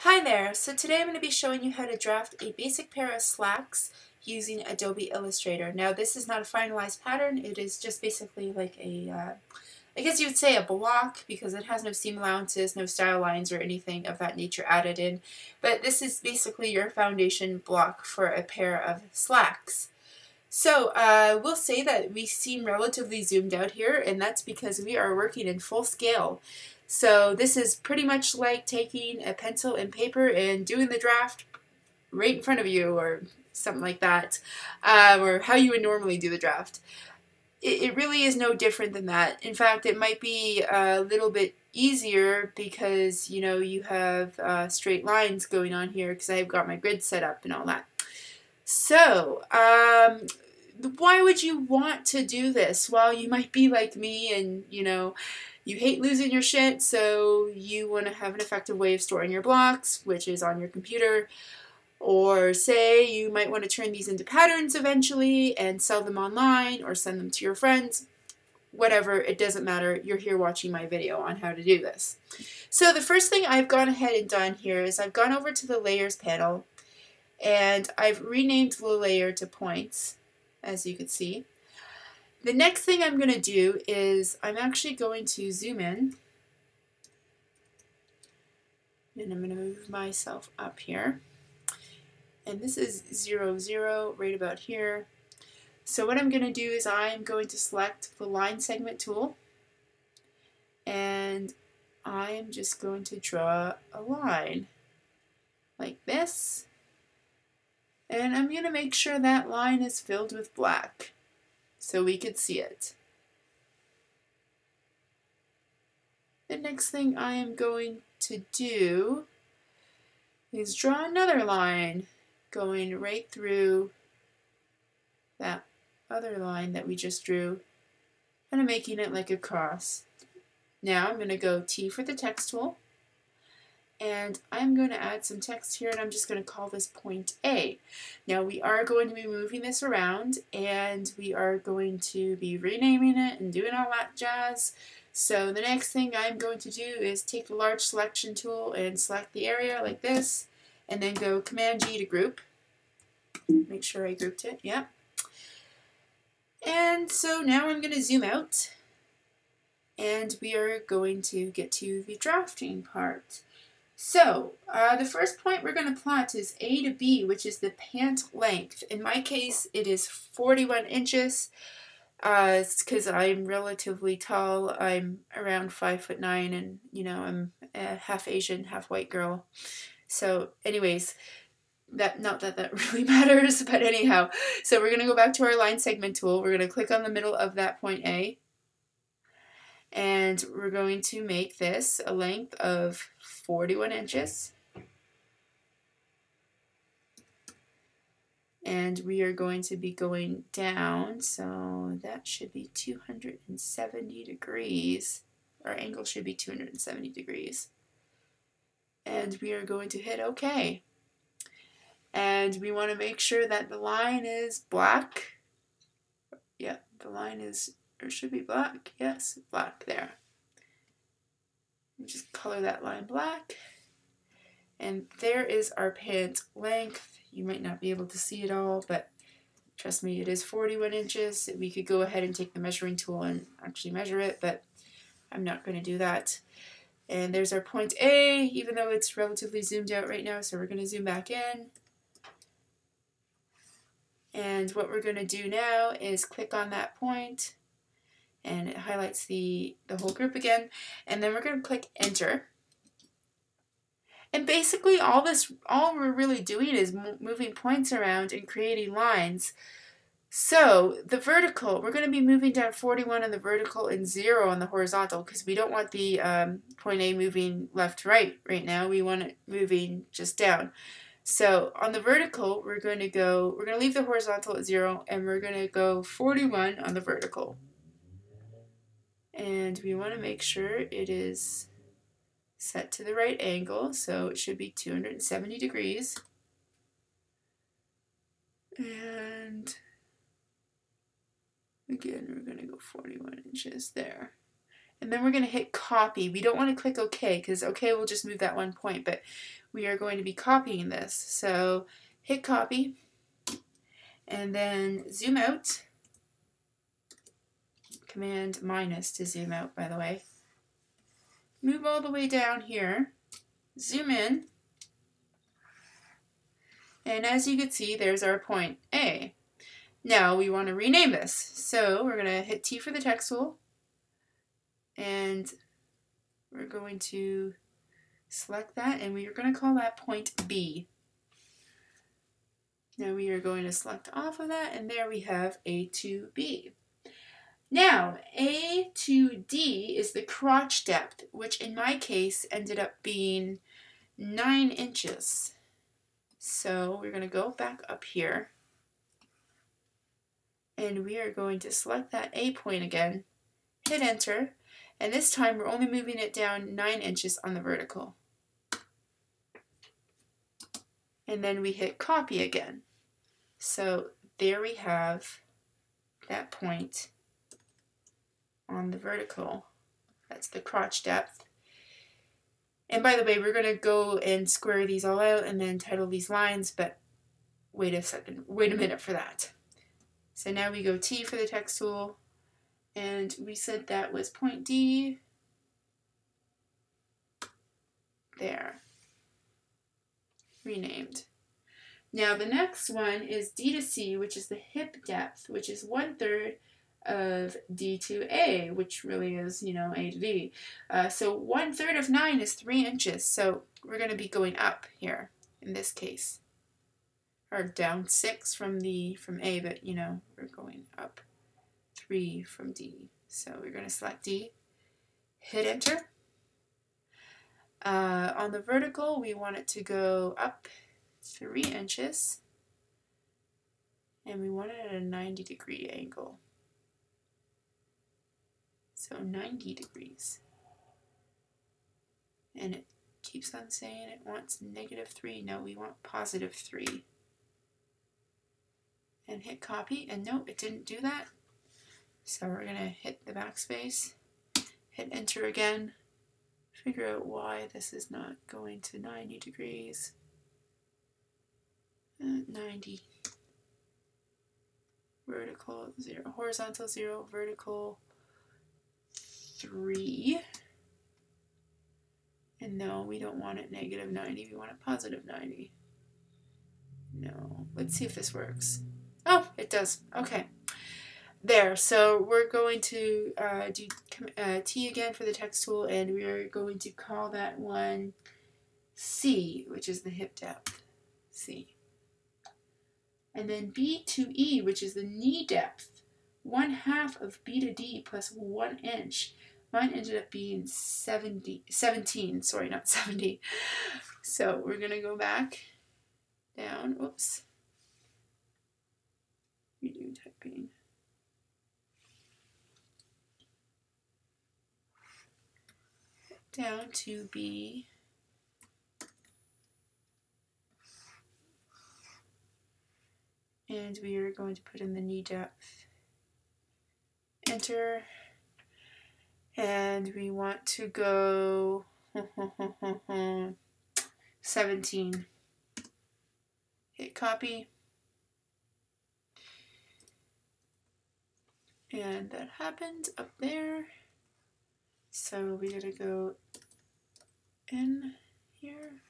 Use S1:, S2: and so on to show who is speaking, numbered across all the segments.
S1: Hi there, so today I'm going to be showing you how to draft a basic pair of slacks using Adobe Illustrator. Now this is not a finalized pattern, it is just basically like I guess you would say a block because it has no seam allowances, no style lines or anything of that nature added in. But this is basically your foundation block for a pair of slacks. So we'll say that we seem relatively zoomed out here, and that's because we are working in full scale. So this is pretty much like taking a pencil and paper and doing the draft right in front of you or something like that, or how you would normally do the draft. It really is no different than that. In fact, it might be a little bit easier because you have straight lines going on here because I've got my grid set up and all that. So, why would you want to do this? Well, you might be like me and, you hate losing your shit, so you want to have an effective way of storing your blocks, which is on your computer. Or say you might want to turn these into patterns eventually and sell them online or send them to your friends. Whatever, it doesn't matter. You're here watching my video on how to do this. So the first thing I've gone ahead and done here is I've gone over to the layers panel and I've renamed the layer to points, as you can see. The next thing I'm going to do is I'm actually going to zoom in, and I'm going to move myself up here. And this is 0, 0, right about here. So what I'm going to do is I'm going to select the line segment tool, and I'm just going to draw a line like this. And I'm going to make sure that line is filled with black so we could see it. The next thing I am going to do is draw another line going right through that other line that we just drew, and I'm making it like a cross. Now I'm going to go T for the text tool, and I'm going to add some text here, and I'm just going to call this point A. Now we are going to be moving this around, and we are going to be renaming it and doing all that jazz. So the next thing I'm going to do is take the large selection tool and select the area like this, and then go Command G to group. Make sure I grouped it, yeah. And so now I'm going to zoom out, and we are going to get to the drafting part. So the first point we're going to plot is A to B, which is the pant length. In my case, it is 41 inches. It's because I'm relatively tall. I'm around 5'9", and I'm a half Asian, half white girl. So anyways, not that really matters, but anyhow. So we're going to go back to our line segment tool. We're going to click on the middle of that point A. And we're going to make this a length of 41 inches. And we are going to be going down, so that should be 270 degrees. Our angle should be 270 degrees. And we are going to hit OK. And we want to make sure that the line is black. Yeah, the line is, or should be black. Yes, black there. Just color that line black. And there is our pant length. You might not be able to see it all, but trust me, it is 41 inches. We could go ahead and take the measuring tool and actually measure it, but I'm not going to do that. And there's our point A, even though it's relatively zoomed out right now, so we're going to zoom back in. And what we're going to do now is click on that point, and it highlights the whole group again, and then we're going to click Enter. And basically all we're really doing is moving points around and creating lines. So the vertical, we're going to be moving down 41 on the vertical and 0 on the horizontal because we don't want the point A moving left to right now. We want it moving just down. So on the vertical, we're going to leave the horizontal at 0, and we're going to go 41 on the vertical. And we want to make sure it is set to the right angle, so it should be 270 degrees. And again, we're going to go 41 inches there. And then we're going to hit copy. We don't want to click OK because OK will just move that 1 point, but we are going to be copying this. So hit copy and then zoom out. Command minus to zoom out, by the way. Move all the way down here. Zoom in. And as you can see, there's our point A. Now we want to rename this. So we're going to hit T for the text tool. And we're going to select that, and we are going to call that point B. Now we are going to select off of that, and there we have A to B. Now, A to D is the crotch depth, which in my case ended up being 9 inches. So we're going to go back up here, and we are going to select that A point again, hit enter, and this time we're only moving it down 9 inches on the vertical. And then we hit copy again. So there we have that point on the vertical. That's the crotch depth. And by the way, we're going to go and square these all out and then title these lines, but wait a minute for that. So now we go T for the text tool, and we said that was point D. There. Renamed. Now the next one is D to C, which is the hip depth, which is 1/3 of D to A, which really is, you know, A to D. So 1/3 of 9 is 3 inches. So we're going to be going up here in this case, or down 6 from A, but you know, we're going up 3 from D. So we're going to select D, hit enter. On the vertical, we want it to go up 3 inches, and we want it at a 90-degree angle. So 90 degrees. And it keeps on saying it wants -3. No, we want +3. And hit copy, and no, it didn't do that. So we're going to hit the backspace, hit enter again, figure out why this is not going to 90 degrees. 90. Vertical 0, horizontal 0, vertical 3. And no, we don't want it -90, we want it +90. No, let's see if this works. Oh, it does. Okay. There, so we're going to do T again for the text tool, and we are going to call that one C, which is the hip depth. C. And then B to E, which is the knee depth. 1/2 of B to D plus 1 inch. Mine ended up being 17, sorry, not 70. So we're going to go back down, oops, redo typing. Down to B. And we are going to put in the knee depth. Enter. And we want to go 17. Hit copy. And that happened up there. So we're going to go in here.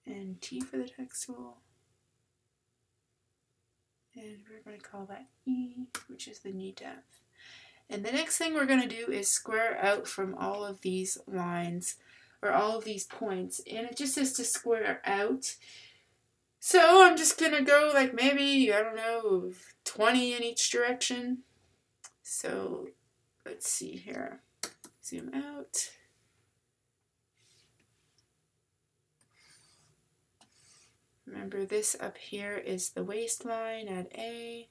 S1: And T for the text tool. And we're going to call that E, which is the knee depth. And the next thing we're going to do is square out from all of these lines, or all of these points. And it just says to square out. So I'm just going to go like maybe, I don't know, 20 in each direction. So let's see here. Zoom out. Remember, this up here is the waistline at A.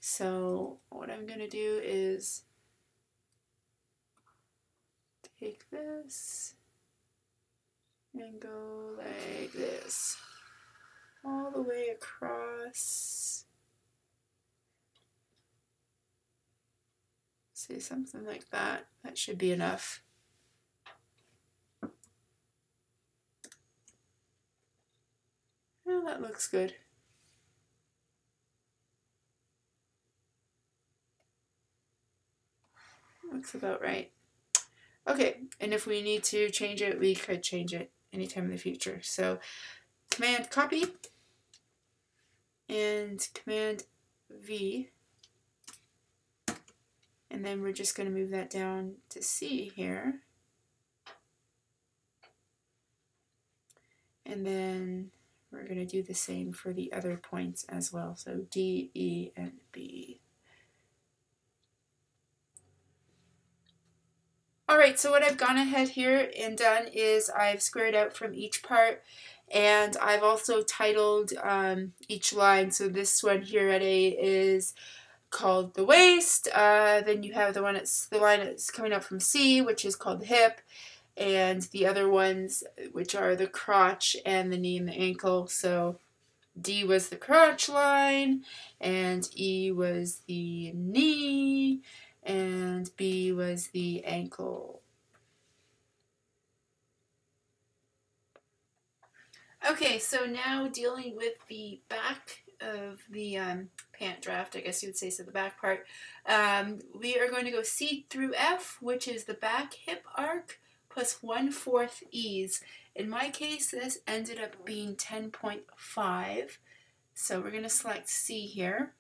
S1: So what I'm going to do is take this and go like this all the way across. Say something like that. That should be enough. Well, that looks good. Looks about right. Okay, and if we need to change it, we could change it anytime in the future. So Command copy and Command V, and then we're just going to move that down to C here, and then we're going to do the same for the other points as well. So D, E, and B. Alright, so what I've gone ahead here and done is I've squared out from each part, and I've also titled each line. So this one here at A is called the waist, then you have the line that's coming up from C, which is called the hip, and the other ones, which are the crotch and the knee and the ankle. So D was the crotch line, and E was the knee, and B was the ankle. Okay, so now dealing with the back of the pant draft, I guess you would say, so the back part, we are going to go C through F, which is the back hip arc, plus 1/4 ease. In my case, this ended up being 10.5, so we're going to select C here.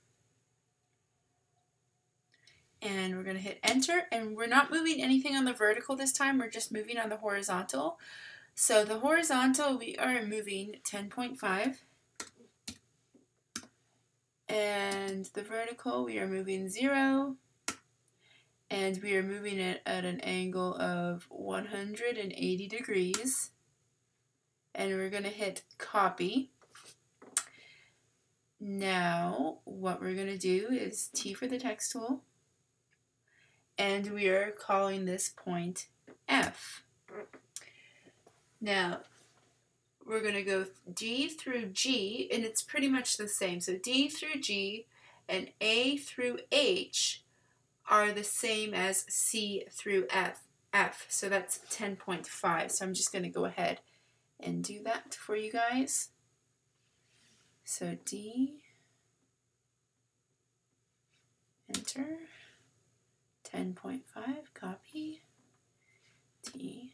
S1: And we're going to hit enter, and we're not moving anything on the vertical this time, we're just moving on the horizontal. So the horizontal, we are moving 10.5, and the vertical, we are moving 0, and we are moving it at an angle of 180 degrees, and we're going to hit copy. Now what we're going to do is T for the text tool, and we are calling this point F. Now we're going to go D through G, and it's pretty much the same. So D through G and A through H are the same as C through F. So that's 10.5. So I'm just going to go ahead and do that for you guys. So D, enter, 10.5, copy, T,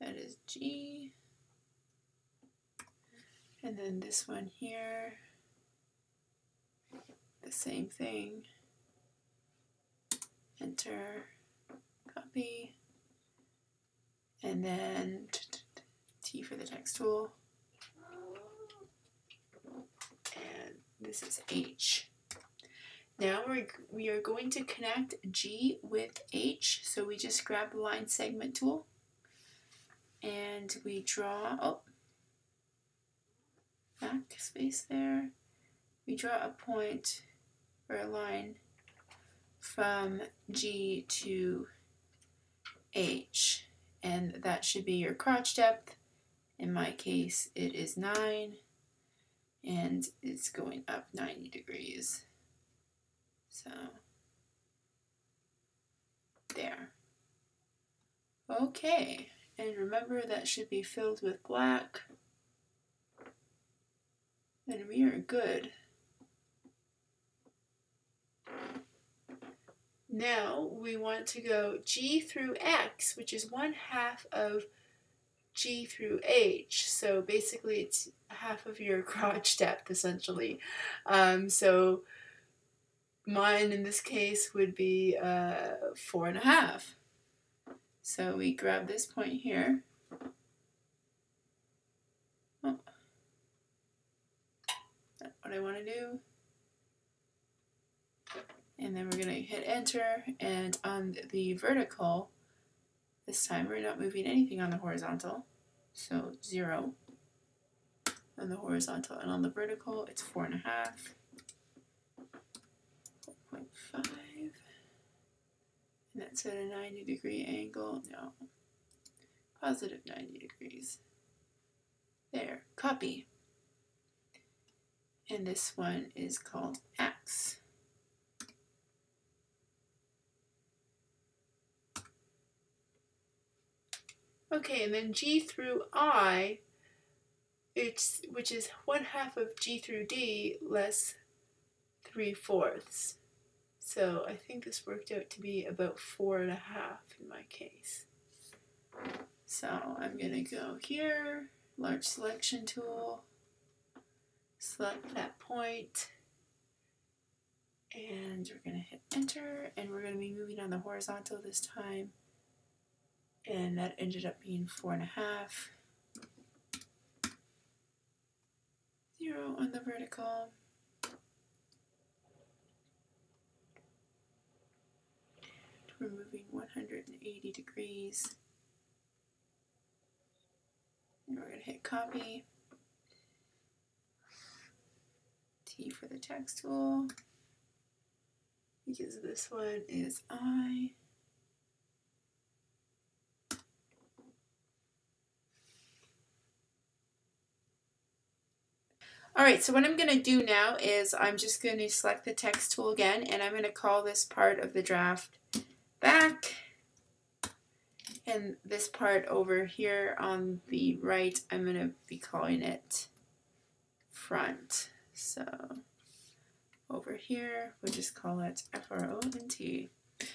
S1: that is G, and then this one here, the same thing, enter, copy, and then T for the text tool, and this is H. Now we are going to connect G with H, so we just grab the line segment tool, and we draw, backspace there, we draw a point or a line from G to H, and that should be your crotch depth. In my case, it is 9, and it's going up 90 degrees. So, there. Okay, and remember that should be filled with black, and we are good. Now we want to go G through X, which is 1/2 of G through H. So basically it's half of your crotch depth, essentially. So mine in this case would be 4.5. So we grab this point here. Oh, that's what I want to do. And then we're going to hit enter, and on the vertical, this time we're not moving anything on the horizontal, so 0 on the horizontal, and on the vertical it's 4.5, 4.5, and that's at a 90 degree angle. No, positive 90 degrees. There, copy. And this one is called X. Okay, and then G through I, which is 1/2 of G through D less 3/4. So I think this worked out to be about 4.5 in my case. So I'm going to go here, large selection tool, select that point, and we're going to hit enter, and we're going to be moving on the horizontal this time. And that ended up being 4.5. 0 on the vertical. We're moving 180 degrees. And we're going to hit copy. T for the text tool. Because this one is I. Alright, so what I'm going to do now is I'm just going to select the text tool again, and I'm going to call this part of the draft back, and this part over here on the right, I'm going to be calling it front. So over here, we'll just call it FRONT.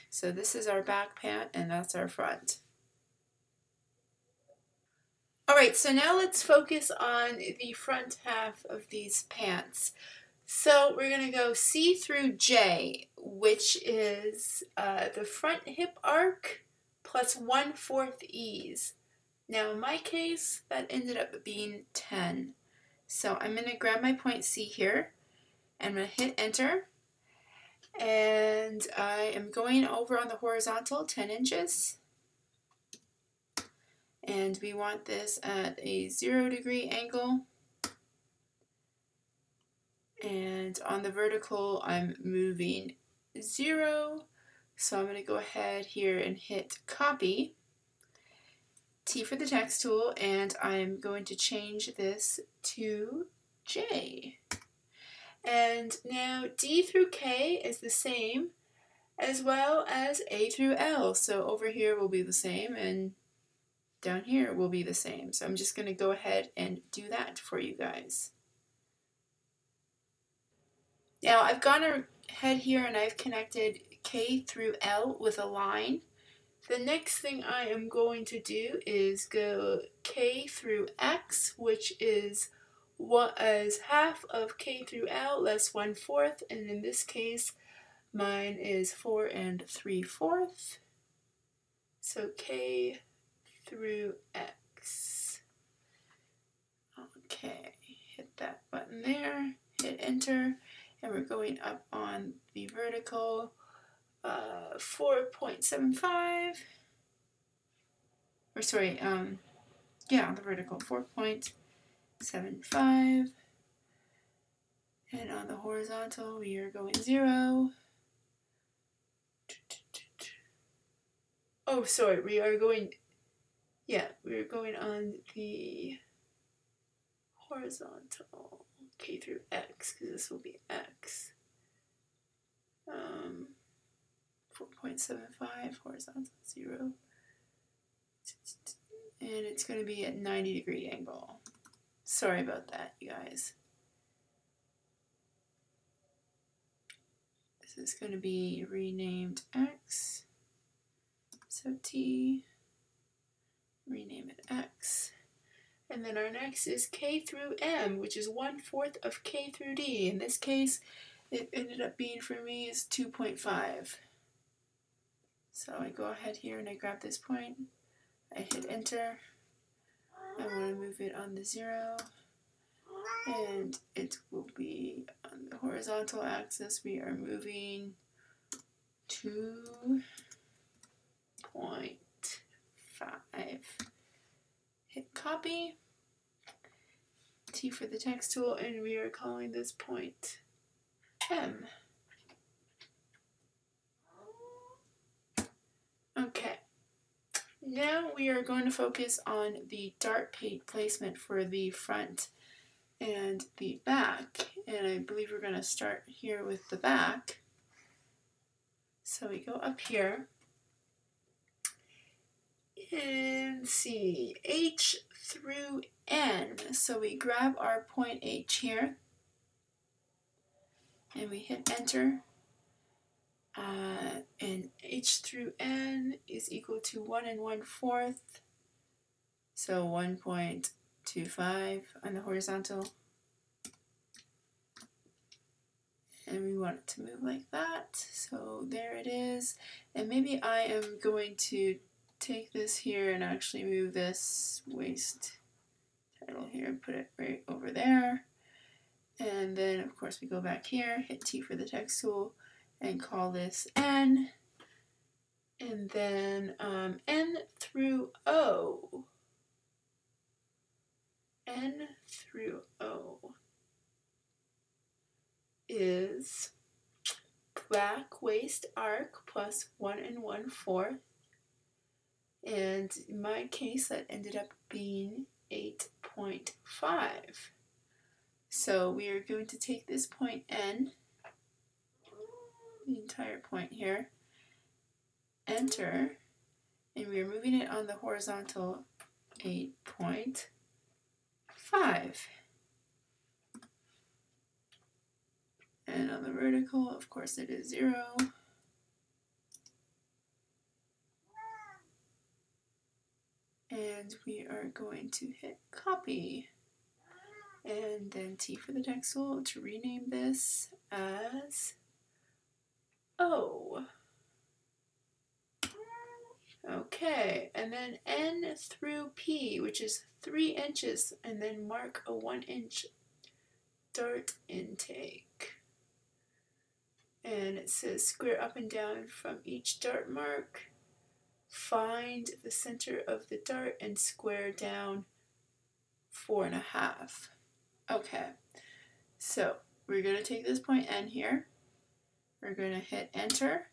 S1: So this is our back pant, and that's our front. Alright, so now let's focus on the front half of these pants. So we're going to go C through J, which is the front hip arc plus 1/4 ease. Now in my case, that ended up being 10. So I'm going to grab my point C here, and I'm going to hit enter. And I am going over on the horizontal 10 inches. And we want this at a 0-degree angle. And on the vertical, I'm moving 0. So I'm going to go ahead here and hit copy. T for the text tool, and I'm going to change this to J. And now D through K is the same, as well as A through L. So over here will be the same, and down here will be the same. So I'm just going to go ahead and do that for you guys. Now I've gone ahead here and I've connected K through L with a line. The next thing I am going to do is go K through X, which is half of K through L less 1/4, and in this case mine is 4 3/4. So K through X. Okay, hit that button there, hit enter, and we're going up on the vertical 4.75, or sorry, yeah, on the vertical 4.75, and on the horizontal we are going 0. Oh, sorry, we are going on the horizontal K through X, because this will be X. 4.75, horizontal 0. And it's going to be at 90-degree angle. Sorry about that, you guys. This is going to be renamed X. So T, rename it X. And then our next is K through M, which is 1/4 of K through D. In this case, it ended up being for me is 2.5. So I go ahead here and I grab this point. I hit enter. I want to move it on the 0. And it will be on the horizontal axis. We are moving 2.5. Hit copy. T for the text tool, and we are calling this point M. Okay. Now we are going to focus on the dart placement for the front and the back, and I believe we're going to start here with the back. So we go up here and see H through N. So we grab our point H here and we hit enter. And H through N is equal to 1 1/4. So 1.25 on the horizontal. And we want it to move like that. So there it is. And maybe I am going to take this here and actually move this waist title here and put it right over there. And then of course we go back here, hit T for the text tool, and call this N. And then N through O. N through O is back waist arc plus 1 1/4. And in my case, that ended up being 8.5. So we are going to take this point N, the entire point here, enter, and we are moving it on the horizontal 8.5. And on the vertical, of course, it is 0. And we are going to hit copy. And then T for the text tool to rename this as O. Okay, and then N through P, which is 3 inches, and then mark a 1 inch dart intake. And it says square up and down from each dart mark. Find the center of the dart and square down 4.5. Okay, so we're going to take this point N here. We're going to hit enter.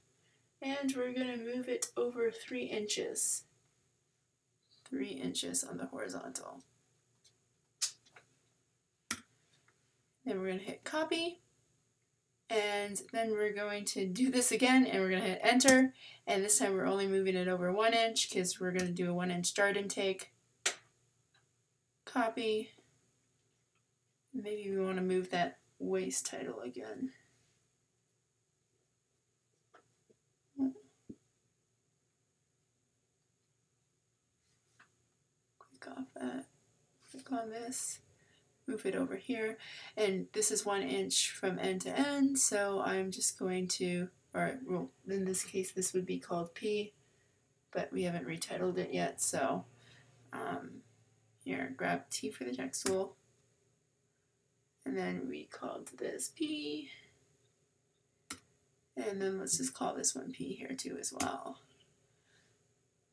S1: And we're going to move it over 3 inches. 3 inches on the horizontal. Then we're going to hit copy. And then we're going to do this again, and we're going to hit enter. And this time we're only moving it over 1 inch because we're going to do a 1 inch dart intake. Copy. Maybe we want to move that waist title again. Click off that. Click on this. Move it over here, and this is 1 inch from end to end, so I'm just going to, or well, in this case this would be called P, but we haven't retitled it yet, so here, grab T for the text tool, and then we called this P, and then let's just call this one P here too as well.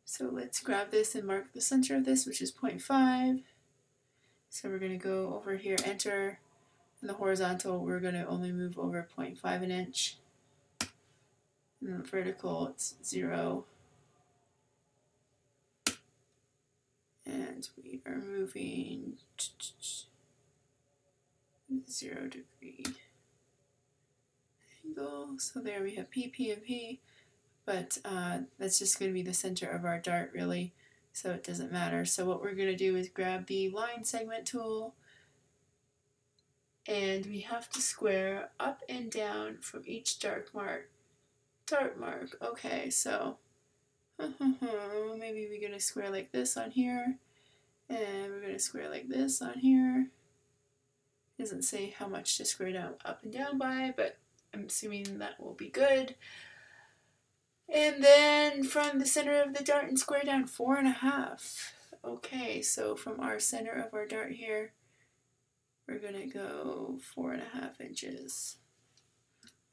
S1: So let's grab this and mark the center of this, which is 0.5. So we're going to go over here, enter, and the horizontal we're going to only move over 0.5 an inch. And the vertical it's 0. And we are moving 0 degree angle. So there we have P, P, and P, but that's just going to be the center of our dart really. So it doesn't matter. So what we're going to do is grab the line segment tool, and we have to square up and down from each dart mark. Okay, so maybe we're going to square like this on here, and we're going to square like this on here. It doesn't say how much to square down up and down by, but I'm assuming that will be good. And then from the center of the dart and square down 4.5. Okay, so from our center of our dart here, we're going to go 4.5 inches.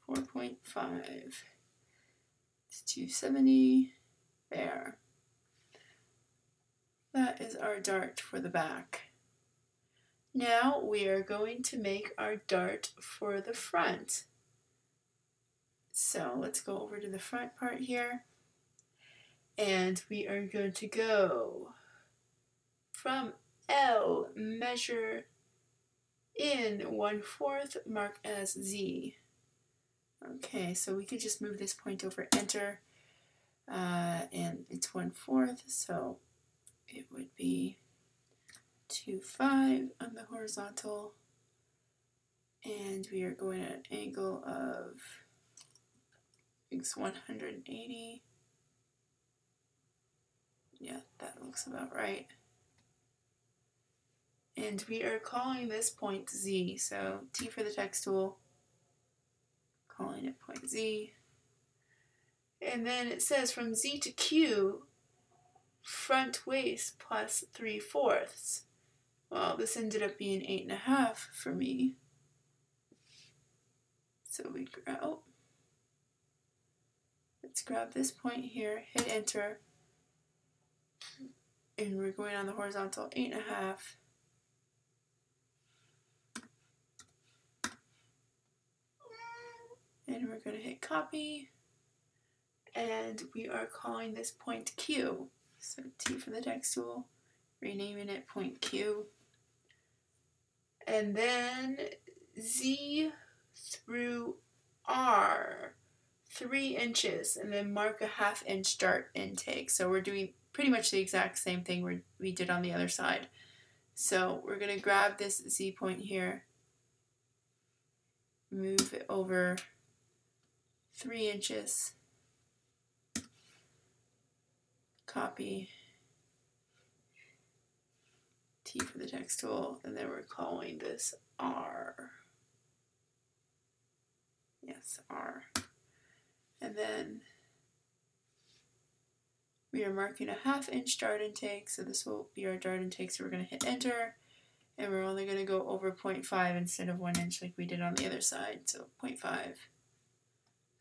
S1: 4.5. It's 270. There. That is our dart for the back. Now we are going to make our dart for the front. So let's go over to the front part here. And we are going to go from L, measure in 1/4, mark as Z. Okay, so we could just move this point over, enter, and it's 1/4, so it would be 2.5 on the horizontal, and we are going at an angle of 180. Yeah, that looks about right. And we are calling this point Z, so T for the text tool, calling it point Z. And then it says from Z to Q, front waist plus 3/4. Well, this ended up being 8.5 for me. So we grab, oh, let's grab this point here, hit enter, and we're going on the horizontal 8.5. And we're going to hit copy, and we are calling this point Q. So T for the text tool, renaming it point Q. And then Z through R, 3 inches, and then mark a 1/2 inch dart intake. So we're doing pretty much the exact same thing we did on the other side. So we're going to grab this Z point here, move it over 3 inches, copy, T for the text tool, and then we're calling this R. Yes, R. And then we are marking a 1/2 inch dart intake, so this will be our dart intake, so we're going to hit enter, and we're only going to go over 0.5 instead of 1 inch like we did on the other side, so 0.5,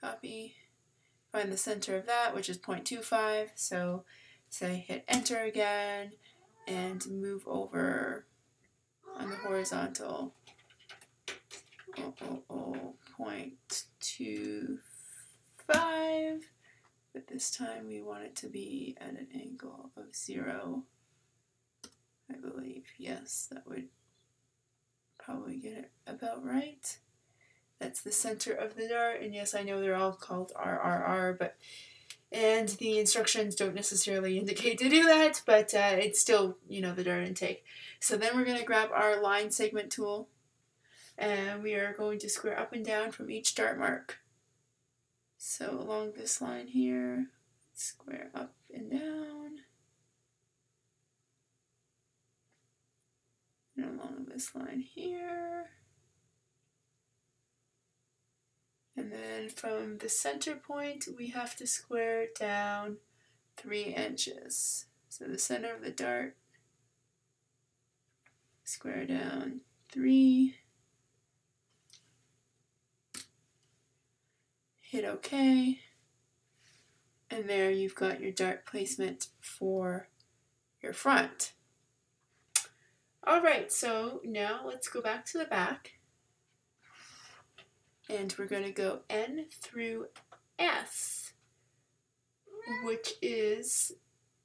S1: copy, find the center of that, which is 0.25, so say hit enter again, and move over on the horizontal 0.25, but this time we want it to be at an angle of 0, I believe. Yes, that would probably get it about right. That's the center of the dart, and yes, I know they're all called RRR, and the instructions don't necessarily indicate to do that, but it's still, you know, the dart intake. So then we're going to grab our line segment tool, and we are going to square up and down from each dart mark. So along this line here, square up and down, and along this line here. And then from the center point, we have to square down 3 inches. So the center of the dart, square down 3, hit OK, and there you've got your dart placement for your front. Alright, so now let's go back to the back, and we're going to go N through S, which is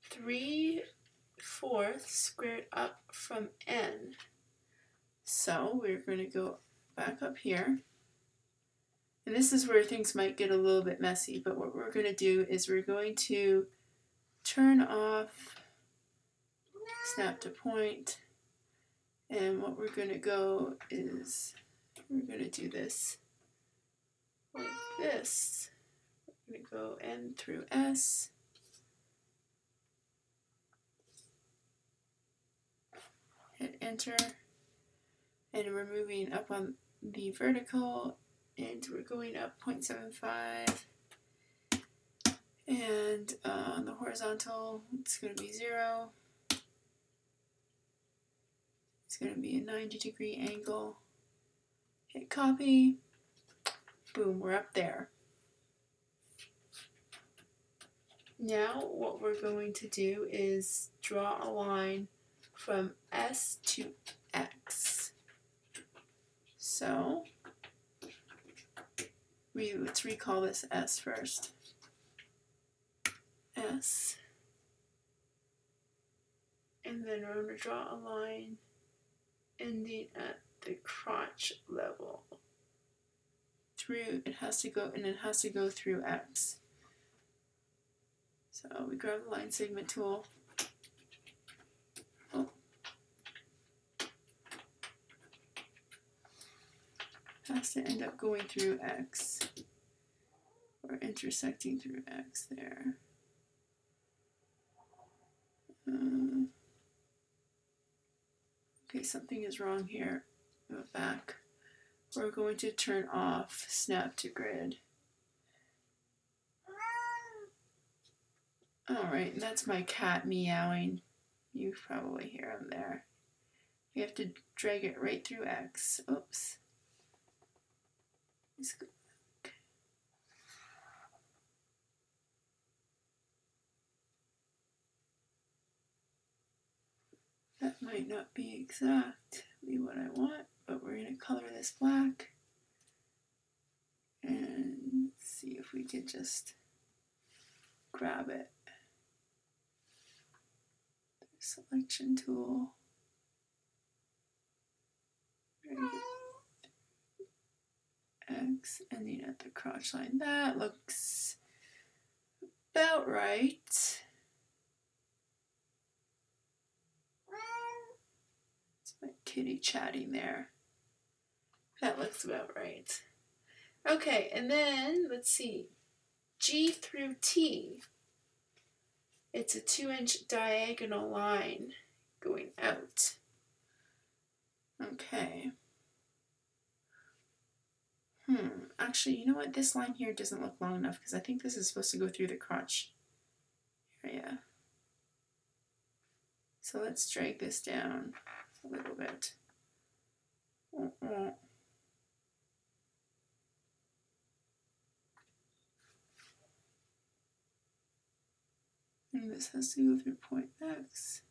S1: 3/4 squared up from N. So we're going to go back up here, and this is where things might get a little bit messy, but what we're going to do is we're going to turn off snap to point, and what we're going to go is we're going to do this like this. We're going to go N through S, hit enter, and we're moving up on the vertical, and we're going up 0.75, and on the horizontal it's going to be 0. It's going to be a 90-degree angle. Hit copy. Boom, we're up there. Now what we're going to do is draw a line from S to X. So let's recall this S first. S. And then we're going to draw a line ending at the crotch level. Through, it has to go, and it has to go through X. So we grab the line segment tool. Oh. Has to end up going through X. Or intersecting through X there. Okay, something is wrong here. Go back. We're going to turn off snap to grid. Alright, and that's my cat meowing. You probably hear him there. You have to drag it right through X. Oops. Let's go back. That might not be exactly what I want, but we're going to color this black. And see if we could just grab it. Selection tool. X ending at the crotch line. That looks about right. It's my kitty chatting there. That looks about right. Okay, and then let's see. G through T. It's a 2-inch diagonal line going out. Okay. Actually, you know what? This line here doesn't look long enough because I think this is supposed to go through the crotch area. So let's drag this down a little bit. And this has to go through point X.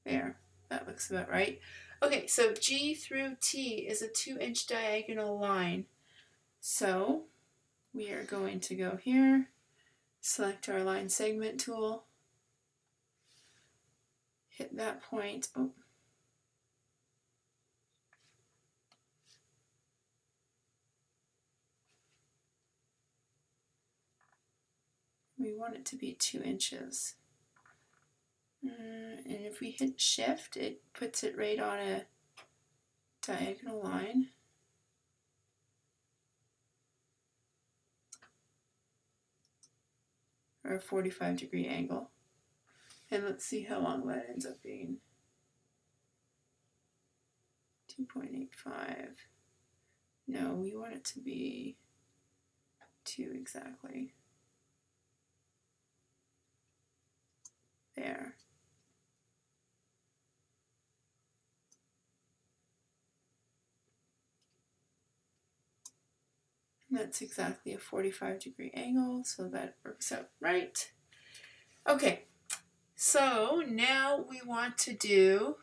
S1: There, that looks about right. Okay, so G through T is a 2-inch diagonal line. So we are going to go here, select our line segment tool, hit that point. Oh. We want it to be 2 inches. And if we hit shift, it puts it right on a diagonal line. Or a 45-degree angle. And let's see how long that ends up being. 2.85. No, we want it to be 2 exactly. There. That's exactly a 45-degree angle, so that works out right. Okay, so now we want to do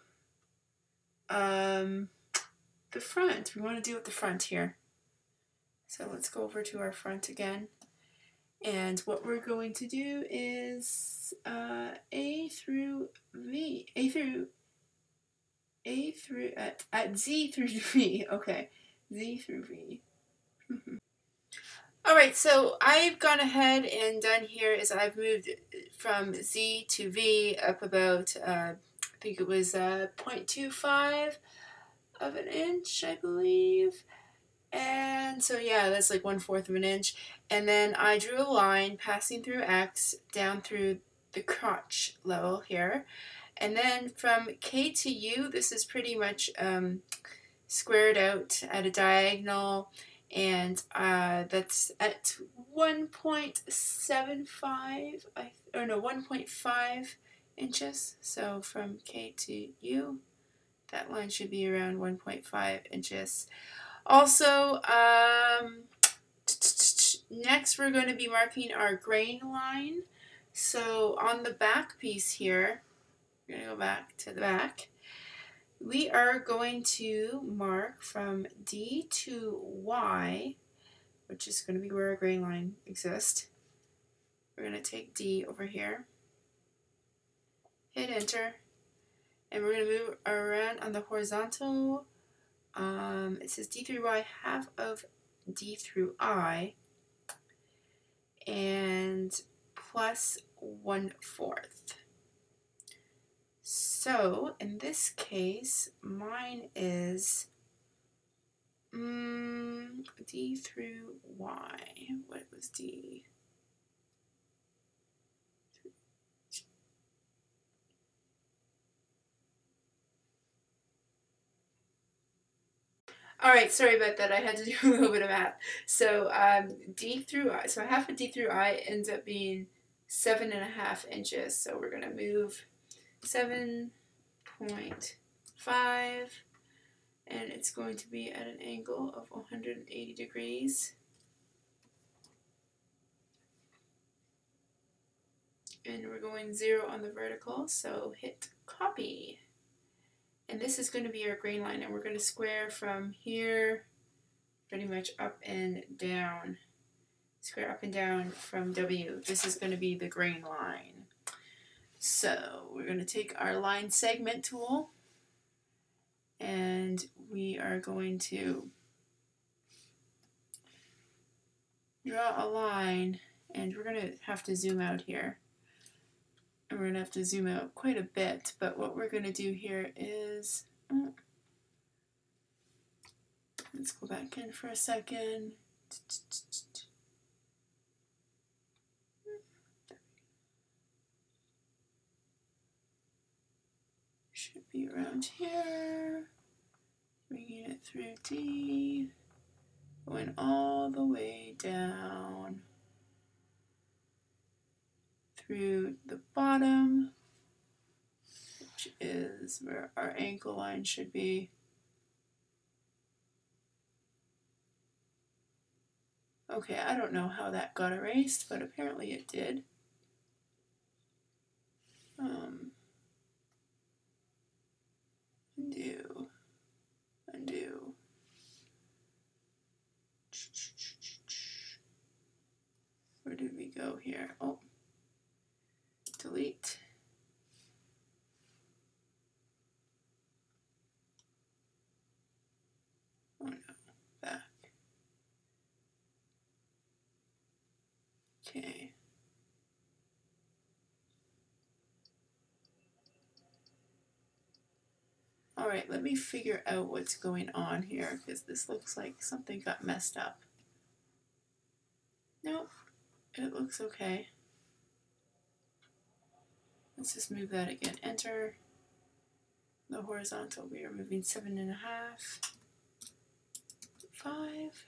S1: the front. We want to deal with the front here. So let's go over to our front again. And what we're going to do is A through V. At Z through V. Okay, Z through V. Alright, so I've gone ahead and done here is I've moved from Z to V up about, I think it was 0.25 of an inch, I believe. And so yeah, that's like 1/4 of an inch. And then I drew a line passing through X down through the crotch level here. And then from K to U, this is pretty much squared out at a diagonal. And that's at 1.75, 1.5 inches. So from K to U, that line should be around 1.5 inches. Also, next we're going to be marking our grain line. So on the back piece here, we're going to go back to the back. we are going to mark from D to Y, which is going to be where our grain line exists. We're going to take D over here, hit enter, and we're going to move around on the horizontal. It says D through Y, half of D through I, and plus 1/4. So in this case, mine is D through Y. What was D? All right, sorry about that. I had to do a little bit of math. So D through I, so half of D through I ends up being 7.5 inches. So we're gonna move 7.5, and it's going to be at an angle of 180 degrees. And we're going 0 on the vertical, so hit copy. And this is going to be our grain line, and we're going to square from here pretty much up and down. Square up and down from W. This is going to be the grain line. So we're going to take our line segment tool, and we are going to draw a line, and we're going to have to zoom out here. And we're going to have to zoom out quite a bit, but what we're going to do here is, let's go back in for a second. Should be around here, bringing it through D, going all the way down through the bottom, which is where our ankle line should be. Okay, I don't know how that got erased, but apparently it did. Undo, undo. Where did we go here? Oh, delete. Oh no, back. Okay. All right, let me figure out what's going on here, because this looks like something got messed up. Nope, it looks okay. Let's just move that again. Enter. The horizontal, we are moving 7.5, 5,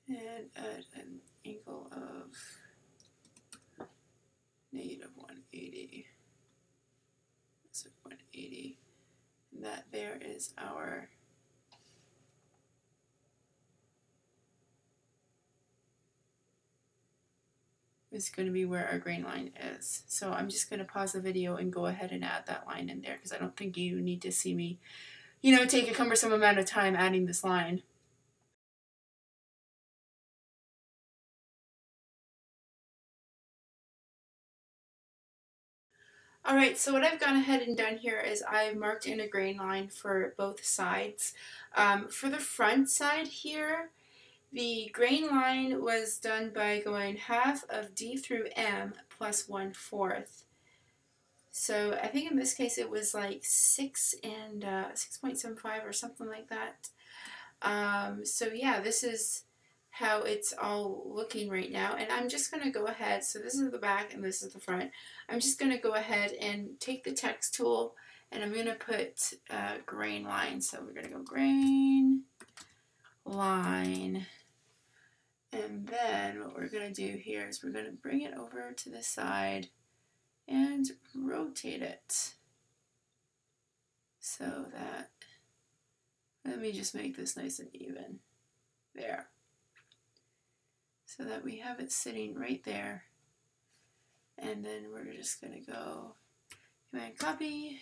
S1: and at an angle of negative 180. So 180. And that there is our is going to be where our grain line is. So I'm just going to pause the video and go ahead and add that line in there, because I don't think you need to see me, take a cumbersome amount of time adding this line. Alright, so what I've gone ahead and done here is I've marked in a grain line for both sides. For the front side here, the grain line was done by going half of D through M plus 1/4. So I think in this case it was like 6 and 6.75 or something like that. So yeah, this is how it's all looking right now, and I'm just going to go ahead, so this is the back and this is the front. I'm just going to go ahead and take the text tool, and I'm going to put grain line. So we're going to go grain line. And then what we're going to do here is we're going to bring it over to the side and rotate it so that, let me just make this nice and even. There. So that we have it sitting right there. And then we're just going to go Command copy,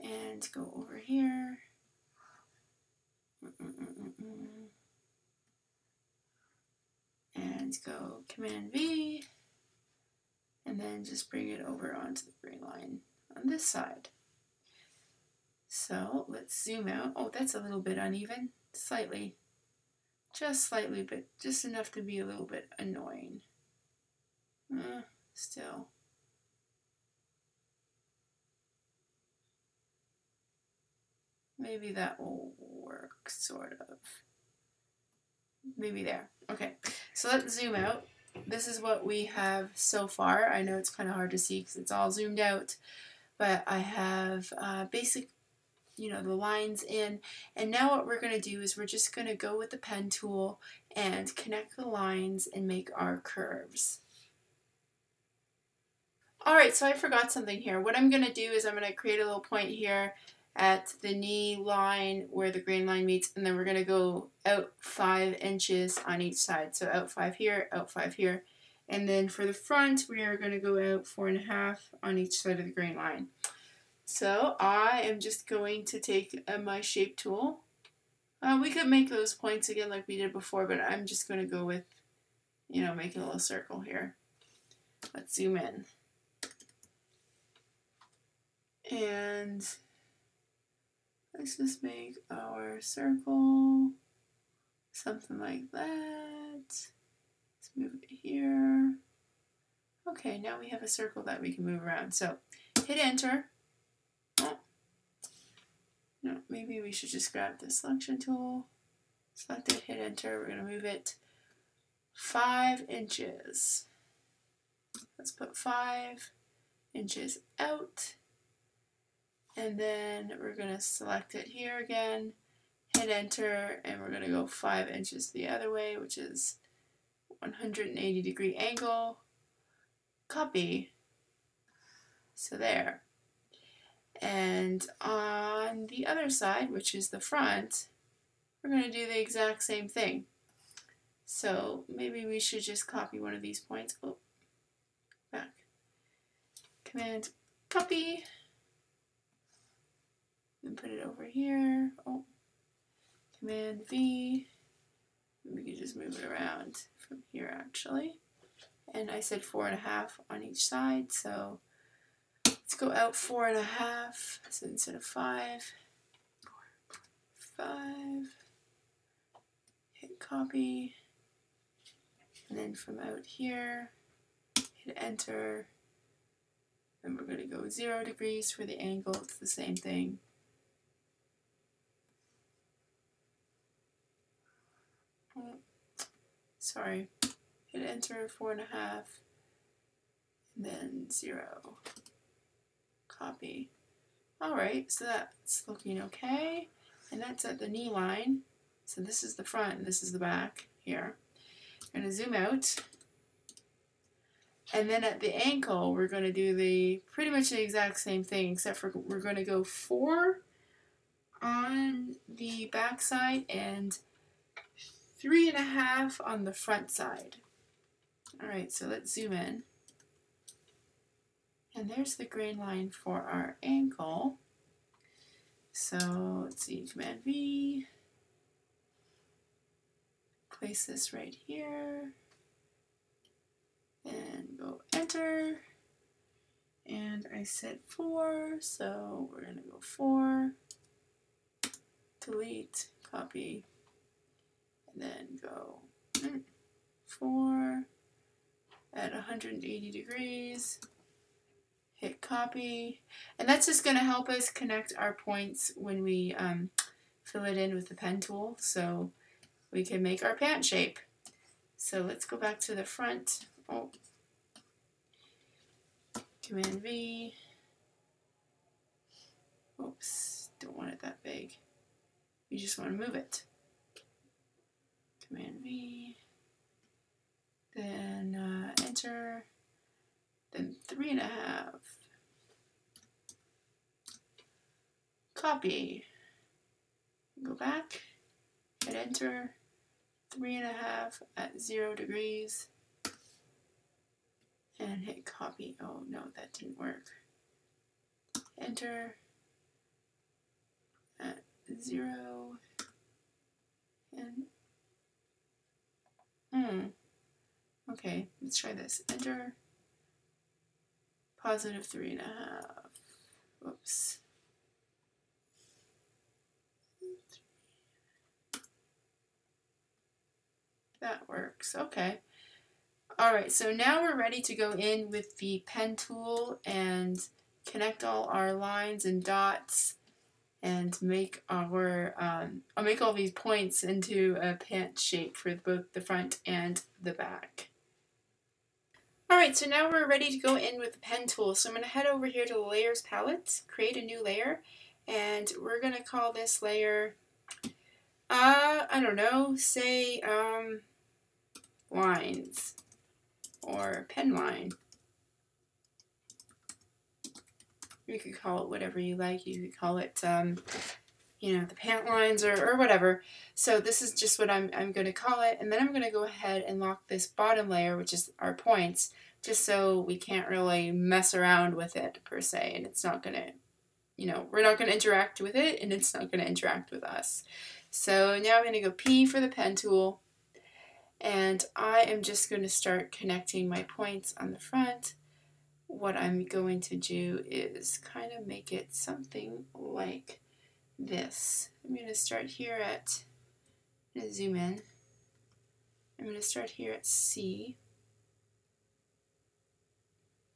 S1: and go over here. And go Command V, and then just bring it over onto the green line on this side. So let's zoom out. Oh, that's a little bit uneven, slightly, just slightly, but just enough to be a little bit annoying. Still. Maybe that will work, sort of. Maybe there. Okay, so let's zoom out. This is what we have so far. I know it's kind of hard to see because it's all zoomed out, but I have basic, the lines in. And now what we're going to do is we're just going to go with the pen tool and connect the lines and make our curves. Alright, so I forgot something here. What I'm going to do is I'm going to create a little point here at the knee line where the green line meets, and then we're going to go out 5 inches on each side. So out 5 here, out 5 here. And then for the front, we are going to go out 4.5 on each side of the green line. So I am just going to take my shape tool. We could make those points again like we did before, but I'm just going to go with, making a little circle here. Let's zoom in. And let's just make our circle something like that. Let's move it here. Okay, now we have a circle that we can move around. So hit enter. Oh. No, maybe we should just grab the selection tool. Select it, hit enter. We're going to move it 5 inches. Let's put 5 inches out. And then we're going to select it here again, hit enter, and we're going to go 5 inches the other way, which is 180-degree angle. Copy. So there. And on the other side, which is the front, we're going to do the exact same thing. So maybe we should just copy one of these points. Oh, back. Command copy. And put it over here. Oh, Command V. We can just move it around from here actually. And I said 4.5 on each side, so let's go out 4.5. So instead of 5, 5. Hit copy. And then from out here, hit enter. And we're going to go 0 degrees for the angle. It's the same thing. Sorry, hit enter 4.5, and then 0. Copy. Alright, so that's looking okay, and that's at the knee line. So this is the front and this is the back here. I'm going to zoom out, and then at the ankle we're going to do pretty much the exact same thing, except for we're going to go 4 on the back side and 3.5 on the front side. Alright, so let's zoom in. And there's the green line for our ankle. So let's see, Command V. Place this right here. And go enter. And I said 4, so we're going to go 4. Delete, copy. And then go 4 at 180 degrees, hit copy, and that's just going to help us connect our points when we fill it in with the pen tool so we can make our pant shape. So let's go back to the front. Oh. Command V. Oops, don't want it that big. You just want to move it. Command V, then enter, then 3.5, copy, go back, hit enter, 3.5 at 0 degrees, and hit copy. Oh no, that didn't work. Enter, 0 and okay, let's try this. Enter positive 3.5. Whoops. That works. Okay. All right, so now we're ready to go in with the pen tool and connect all our lines and dots and make our, I'll make all these points into a pant shape for both the front and the back. All right, so now we're ready to go in with the pen tool. So I'm going to head over here to the layers palette, create a new layer, and we're going to call this layer, I don't know, say lines. Or pen line. You could call it whatever you like. You could call it, you know, the pant lines or whatever. So this is just what I'm going to call it. And then I'm going to go ahead and lock this bottom layer, which is our points, just so we can't really mess around with it per se. And it's not going to, you know, we're not going to interact with it and it's not going to interact with us. So now I'm going to go P for the pen tool. And I am just going to start connecting my points on the front. What I'm going to do is kind of make it something like this. I'm going to start here at, I'm going to zoom in. I'm going to start here at C.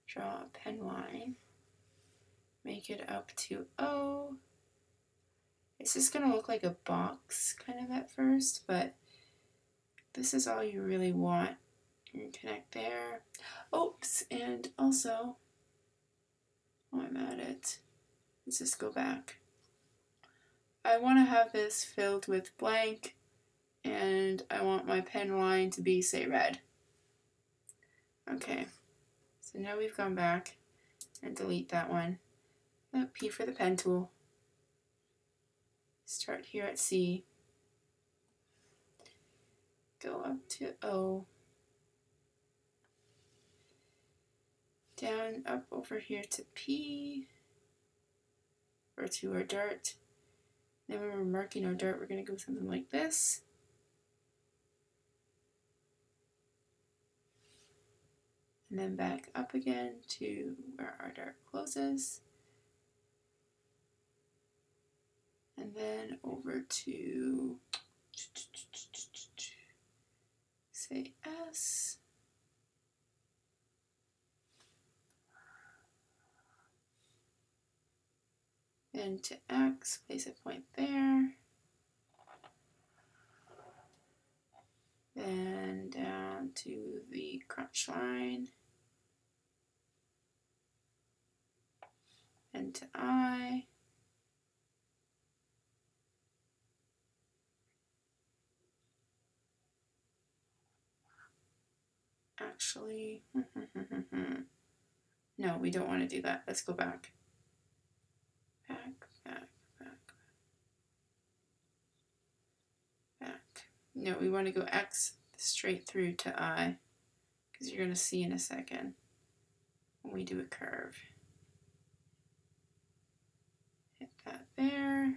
S1: Draw a pen line. Make it up to O. It's just going to look like a box kind of at first, but this is all you really want. You connect there. Oops, and also, while I'm at it, let's just go back. I want to have this filled with blank, and I want my pen line to be, say, red. Okay, so now we've gone back and delete that one. P for the pen tool. Start here at C. Go up to O. Down, up over here to P, or to our dart. Then when we're marking our dart, we're going to go something like this. And then back up again to where our dart closes. And then over to, say, S. Then to X, place a point there. Then down to the crotch line. And to I. Actually, no, we don't want to do that. Let's go back. Back. No, we want to go X straight through to I, because you're going to see in a second when we do a curve. Hit that there.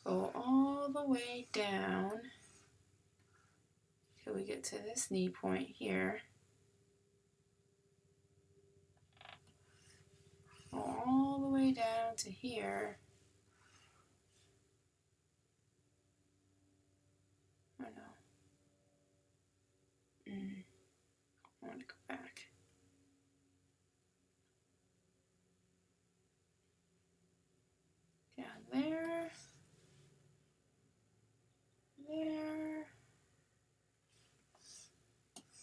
S1: Go all the way down till we get to this knee point here. Go all the way down to here. Oh no. I want to go back. Down there. There.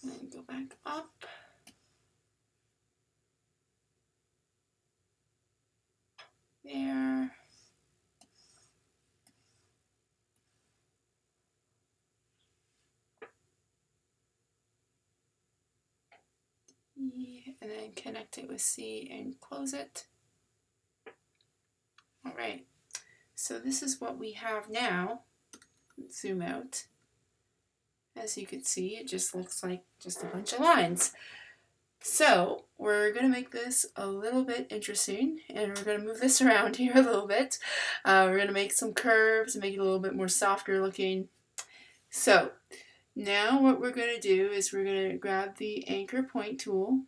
S1: And then go back up. There. And then connect it with C and close it. All right, so this is what we have now. Let's zoom out. As you can see, it just looks like just a bunch of lines. So we're going to make this a little bit interesting, and we're going to move this around here a little bit. We're going to make some curves and make it a little bit more softer looking. So now what we're going to do is we're going to grab the anchor point tool.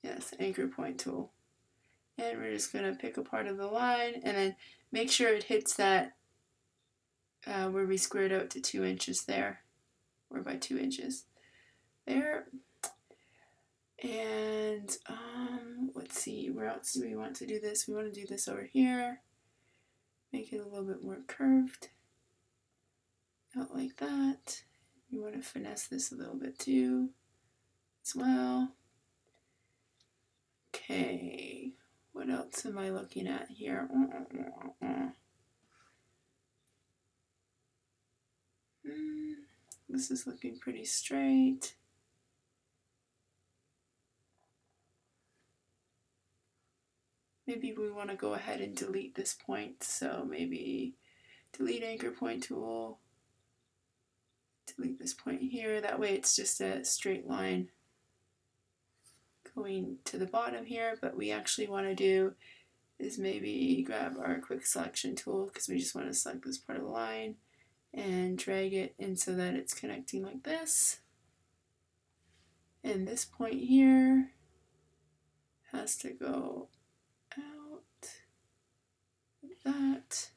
S1: Yes, anchor point tool. And we're just going to pick a part of the line and then make sure it hits that where we squared out to 2 inches there, or by 2 inches there. And let's see, where else do we want to do this? We want to do this over here. Make it a little bit more curved. Out like that. You want to finesse this a little bit too, as well. Okay, what else am I looking at here? This is looking pretty straight. Maybe we want to go ahead and delete this point, so maybe delete anchor point tool, delete this point here, that way it's just a straight line going to the bottom here. But we actually want to do is maybe grab our quick selection tool, because we just want to select this part of the line and drag it in so that it's connecting like this. And this point here has to go out like that.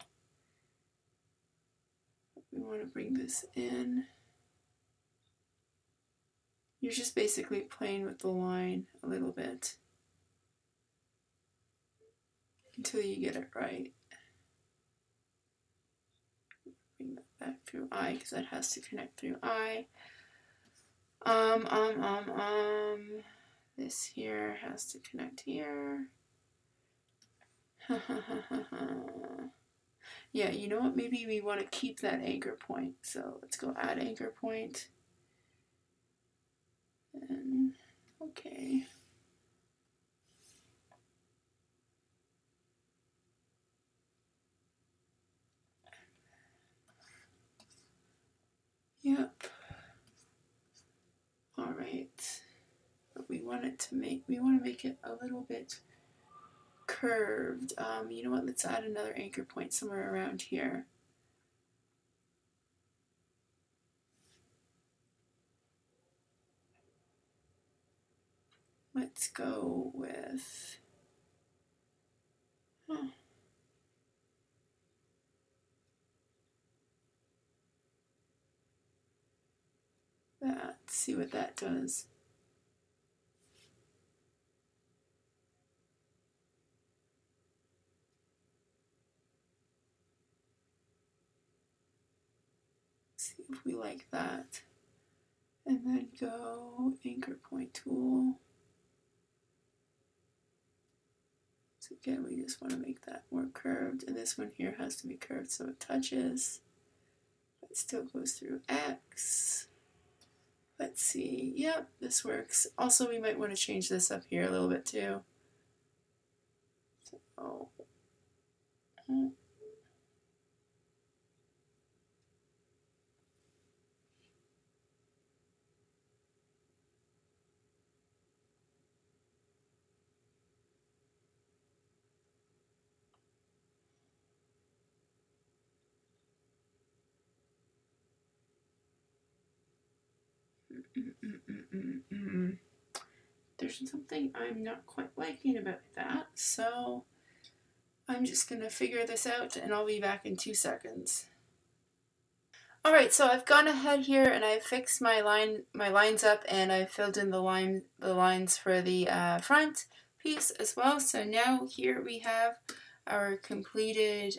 S1: We want to bring this in. You're just basically playing with the line a little bit until you get it right. Bring that back through I, because that has to connect through I. This here has to connect here. Yeah, you know what? Maybe we want to keep that anchor point. So let's go add anchor point. And okay. Yep. All right. But we want to make it a little bit curved. You know what? Let's add another anchor point somewhere around here. Let's go with that. See what that does. See if we like that. And then go anchor point tool. So again, we just want to make that more curved, and this one here has to be curved so it touches, but still goes through X. Let's see, yep, this works. Also, we might want to change this up here a little bit too. So, there's something I'm not quite liking about that, so I'm just gonna figure this out and I'll be back in 2 seconds. Alright, so I've gone ahead here and I've fixed my lines up, and I've filled in the lines for the front piece as well. So now here we have our completed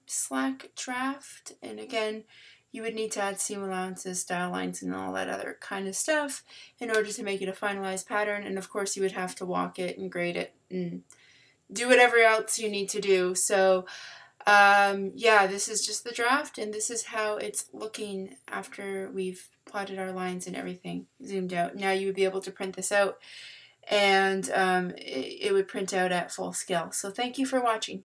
S1: slack draft, and again, you would need to add seam allowances, style lines, and all that other kind of stuff in order to make it a finalized pattern. And of course, you would have to walk it and grade it and do whatever else you need to do. So yeah, this is just the draft, and this is how it's looking after we've plotted our lines and everything zoomed out. Now you would be able to print this out, and it would print out at full scale. So thank you for watching.